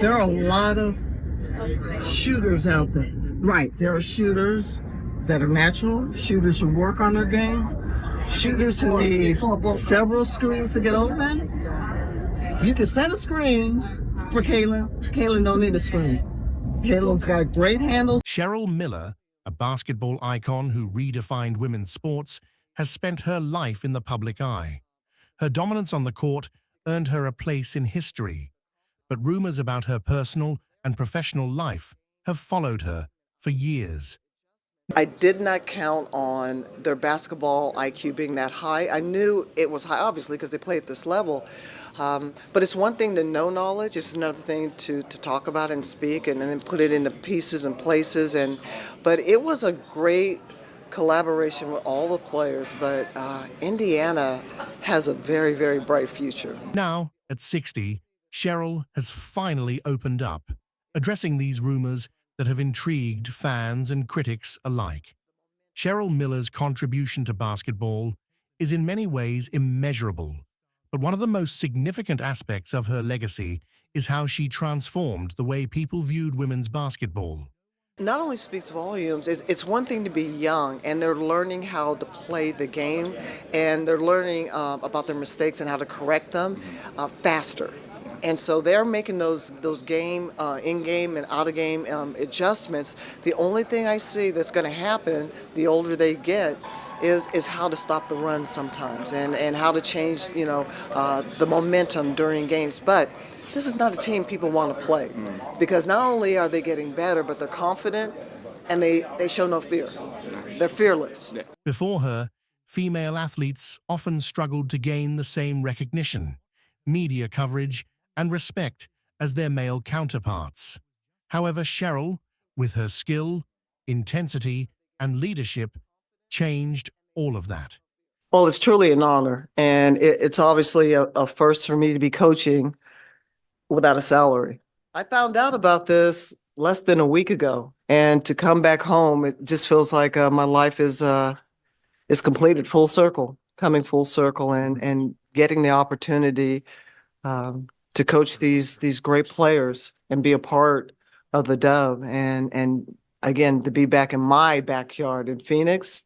There are a lot of shooters out there. Right. There are shooters that are natural, shooters who work on their game, shooters who need several screens to get open. You can set a screen for Kaylin. Kaylin don't need a screen. Kaylin's got great handles. Cheryl Miller, a basketball icon who redefined women's sports, has spent her life in the public eye. Her dominance on the court earned her a place in history, but rumors about her personal and professional life have followed her for years. I did not count on their basketball IQ being that high. I knew it was high, obviously, because they play at this level. But it's one thing to know knowledge. It's another thing to talk about and speak and then put it into pieces and places. But it was a great collaboration with all the players. But Indiana has a very, very bright future. Now, at 60, Cheryl has finally opened up, addressing these rumors that have intrigued fans and critics alike. Cheryl Miller's contribution to basketball is in many ways immeasurable, but one of the most significant aspects of her legacy is how she transformed the way people viewed women's basketball. Not only speaks volumes, it's one thing to be young and they're learning how to play the game and they're learning about their mistakes and how to correct them faster. And so they're making those game, in-game and out-of-game adjustments. The only thing I see that's going to happen the older they get is how to stop the run sometimes and how to change, the momentum during games. But this is not a team people want to play because not only are they getting better, but they're confident and they show no fear. They're fearless. Before her, female athletes often struggled to gain the same recognition, media coverage, and respect as their male counterparts. However, Cheryl, with her skill, intensity, and leadership, changed all of that. Well, it's truly an honor, and it's obviously a first for me to be coaching without a salary. I found out about this less than a week ago, and to come back home, it just feels like my life is completed full circle, coming full circle, and getting the opportunity to coach these great players and be a part of the Dove. And again, to be back in my backyard in Phoenix,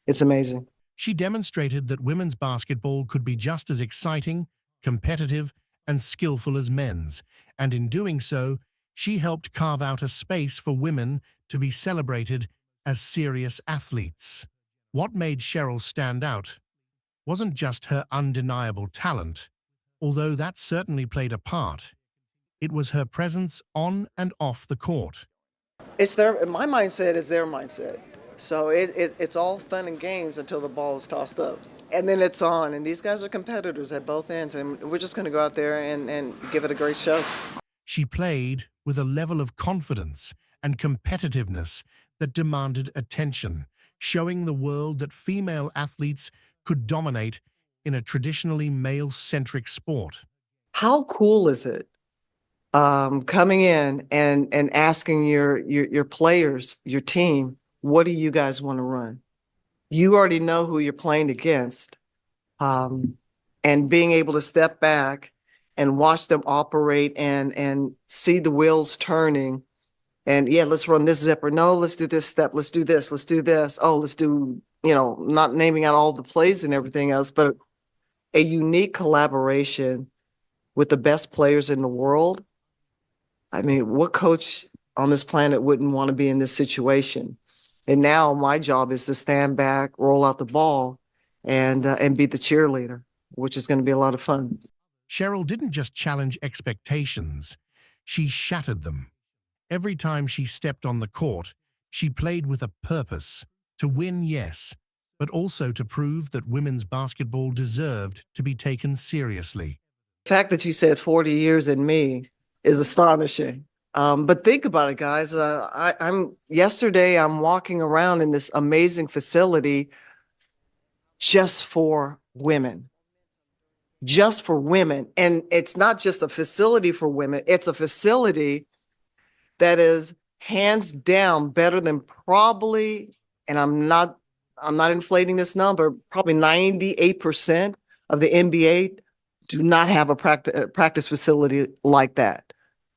it's amazing. She demonstrated that women's basketball could be just as exciting, competitive, and skillful as men's. And in doing so, she helped carve out a space for women to be celebrated as serious athletes. What made Cheryl stand out wasn't just her undeniable talent, although that certainly played a part. It was her presence on and off the court. My mindset is their mindset. So it's all fun and games until the ball is tossed up. And then it's on. And these guys are competitors at both ends. And we're just going to go out there and give it a great show. She played with a level of confidence and competitiveness that demanded attention, showing the world that female athletes could dominate in a traditionally male-centric sport. How cool is it coming in and asking your players, your team, what do you guys want to run? You already know who you're playing against, and being able to step back and watch them operate and see the wheels turning. And yeah, let's run this zipper. No, let's do this step. Let's do this. Let's do this. Oh, let's do, not naming out all the plays and everything else, but a unique collaboration with the best players in the world. I mean, what coach on this planet wouldn't want to be in this situation? And now my job is to stand back, roll out the ball, and be the cheerleader, which is going to be a lot of fun. Cheryl didn't just challenge expectations, she shattered them. Every time she stepped on the court, she played with a purpose, to win, yes, but also to prove that women's basketball deserved to be taken seriously. The fact that you said 40 years in me is astonishing. But think about it, guys. Yesterday I'm walking around in this amazing facility just for women. Just for women. And it's not just a facility for women. It's a facility that is hands down better than probably, and I'm not inflating this number, probably 98% of the NBA do not have a practice facility like that.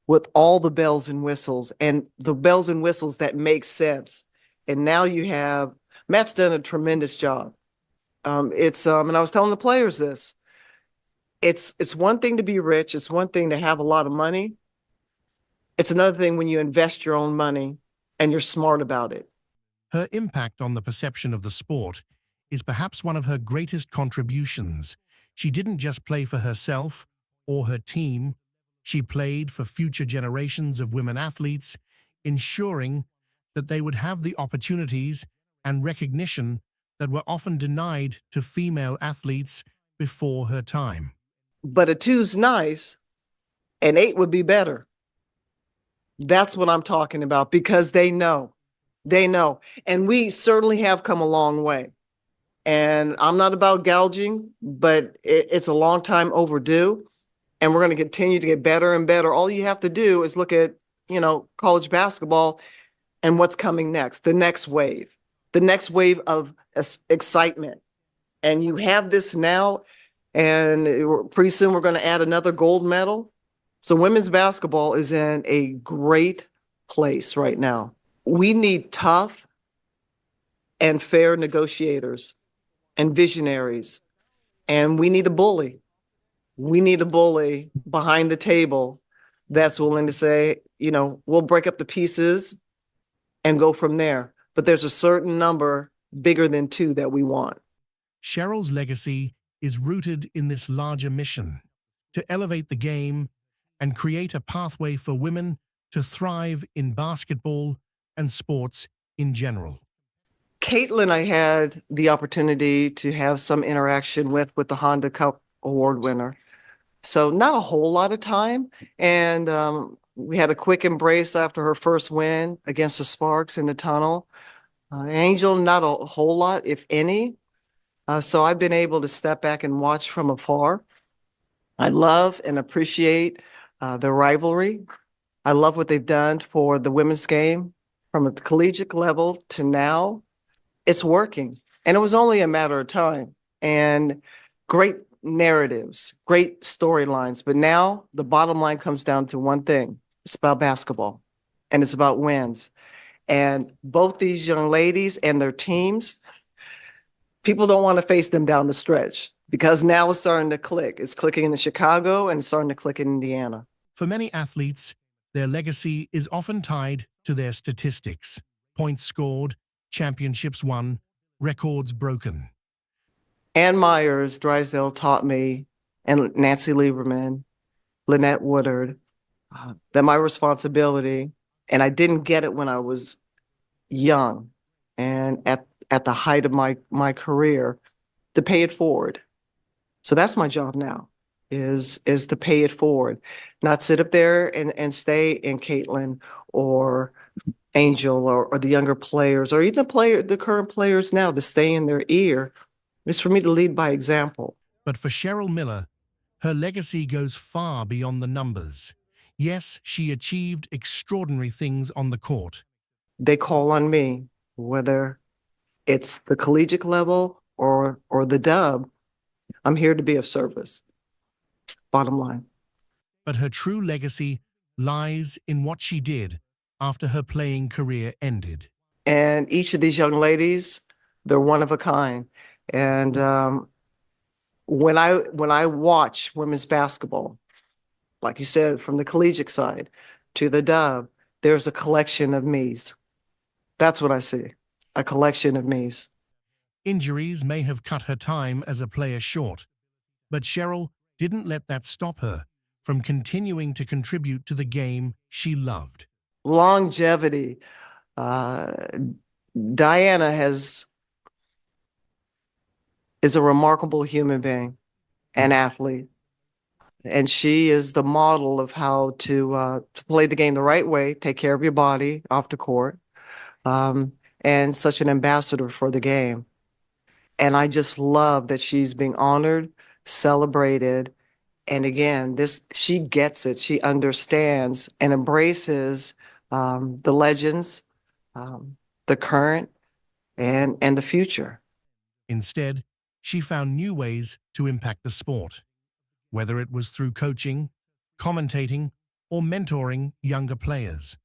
with all the bells and whistles and the bells and whistles that make sense. And now you have Matt's done a tremendous job. And I was telling the players this. It's one thing to be rich. It's one thing to have a lot of money. It's another thing when you invest your own money and you're smart about it. Her impact on the perception of the sport is perhaps one of her greatest contributions. She didn't just play for herself or her team, she played for future generations of women athletes, ensuring that they would have the opportunities and recognition that were often denied to female athletes before her time. But a two's nice, an eight would be better. That's what I'm talking about because they know. They know. And we certainly have come a long way. And I'm not about gouging, but it's a long time overdue. And we're going to continue to get better and better. All you have to do is look at, college basketball and what's coming next, the next wave of excitement. And you have this now, and pretty soon we're going to add another gold medal. So women's basketball is in a great place right now. We need tough and fair negotiators and visionaries, and we need a bully. We need a bully behind the table that's willing to say, we'll break up the pieces and go from there. But there's a certain number bigger than two that we want. Cheryl's legacy is rooted in this larger mission to elevate the game and create a pathway for women to thrive in basketball and sports in general. Caitlin, I had the opportunity to have some interaction with the Honda Cup Award winner. So not a whole lot of time. And we had a quick embrace after her first win against the Sparks in the tunnel. Angel, not a whole lot, if any. So I've been able to step back and watch from afar. I love and appreciate the rivalry. I love what they've done for the women's game from a collegiate level to now. It's working. And it was only a matter of time. And great narratives, great storylines. But now the bottom line comes down to one thing. It's about basketball and it's about wins. And both these young ladies and their teams, people don't want to face them down the stretch because now it's starting to click. It's clicking in Chicago and it's starting to click in Indiana. For many athletes, their legacy is often tied to their statistics: points scored, championships won, records broken. Ann Myers, Drysdale taught me, and Nancy Lieberman, Lynette Woodard, that my responsibility, and I didn't get it when I was young and at the height of my career, to pay it forward. So that's my job now, is to pay it forward, not sit up there and stay in Caitlin or Angel or the younger players or even the current players now to stay in their ear. It's for me to lead by example. But for Cheryl Miller, her legacy goes far beyond the numbers. Yes, she achieved extraordinary things on the court. They call on me, whether it's the collegiate level or the dub. I'm here to be of service. Bottom line. But her true legacy lies in what she did after her playing career ended. And each of these young ladies, they're one of a kind. And when I watch women's basketball, like you said, from the collegiate side to the dub, there's a collection of me's. That's what I see, a collection of me's. Injuries may have cut her time as a player short, but Cheryl didn't let that stop her from continuing to contribute to the game she loved. Longevity. Diana is a remarkable human being, an athlete. And she is the model of how to play the game the right way, take care of your body off the court, and such an ambassador for the game. And I just love that she's being honored, celebrated. And again, she gets it. She understands and embraces the legends, the current, and the future. Instead, she found new ways to impact the sport, whether it was through coaching, commentating, or mentoring younger players.